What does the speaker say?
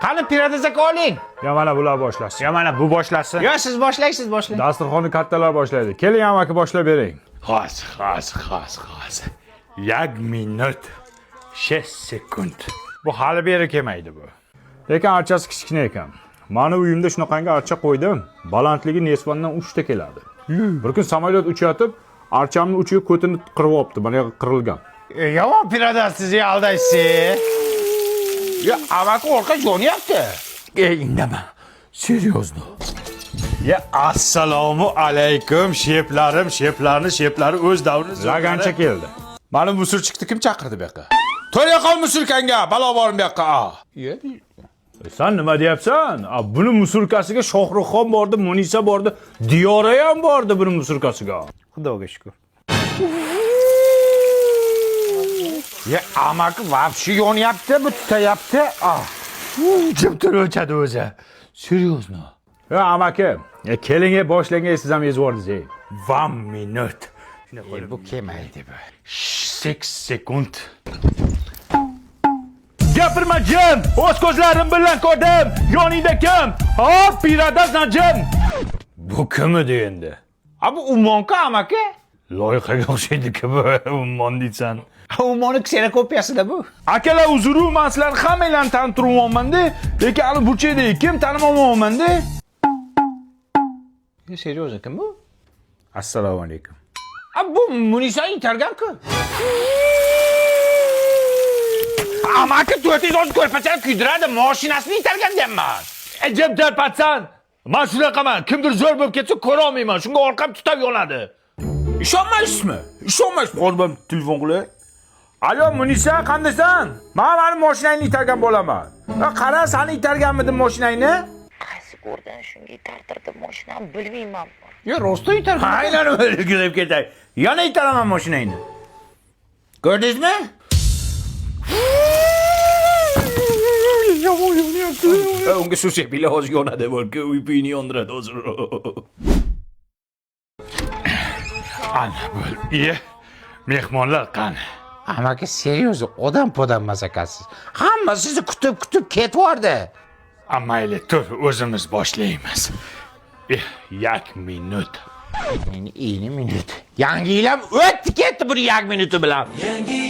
Qani piyoda aka oling. Ya mana bular boshlasin. Ya mana bu boshlasin. Yo, siz boshlaysiz, boshlang. Dasturxonni kattalar boshlaydi. Keling amaki boshlab bering. Hozir. 1 minut 6 sekund. Bu hali beri kelmaydi bu. Lekin archasi kichkina ekan. Mani uyimda shunaqangi archa qo'ydim. Balandligi nesbondan 3 ta keladi. Bir kun samolyot uchayotib, archamni uchiga ko'tini qirib olibdi. Mana qirilgan. Yomon piyoda sizni aldaysiz. Ya, amaki orqa yonyapti. Indama. Серьезно. Ya assalomu alaykum sheflari o'z davringiz. Lagancha keldi. Ma'lum musulchiqni kim chaqirdi bu yoqqa? To'ya qol musulkanga, balo borim bu yoqqa. Sen nima deyapsan? Buni musulkasiga Shohruxxon bordi, Munisa bordi, Diyora ham bordi buni musulkasiga. Xudoga shukr. Ya amaki vapshi yonyapti, bu tutayapti. Jim turib o'zi. Серьезно. Ya amaki, keling boshlang, siz ham yezib yordingiz. 1 minut. Bu kelmaydi bu. 8 sekund. Gapirma jim, o'z ko'zlarim bilan ko'rdim. Yoningda kim? Hop, piyodasan jim. Bu kim edi endi? Bu Ummonka amaki? Loyihaga o'xshaydi-ku bu, ummon deysan. Ummonni ksenokopiyasida bu. Akalar uzru maslar hammalarni tanib turibman-da, lekin hali burchakda kim tanimoqman-da. Seryoz kim bu? Assalomu alaykum. Bu Munisa intergan-ku. Amaki 410 ko'rpachani kuydiradi, mashinasini itargan deyapman. Jim tarpatsan. Men shunaqaman, kimdir zo'r bo'lib ketsa ko'ra olmayman. Shunga orqam tutab yonadi. Ishonmaysizmi? Qo'lbam telefon qilay. Alo Munisa, qandasan? Men mani mashinangni itargan bo'laman. Qara, seni itarganmidim mashinangni? Qaysi ko'rdan shunga itartirdim mashinani bilmayman. Yo, rosta itargan. Aynan o'zi deb ketay. Yana itaraman mashinangni. Ko'rdingizmi? Unga shu shekilli hozir yonadi, balki uyini yondiradi hozir. Ana bo'l. Mehmonlar qani? Amaki seryoz odam emas akasiz. Hamma sizni kutib ketvordi. Mayli, tur, o'zimiz boshlaymiz. 1 minut. Endi minut. Yangi yil ham o'tdi ketdi bu 1 minuti bilan. Yangi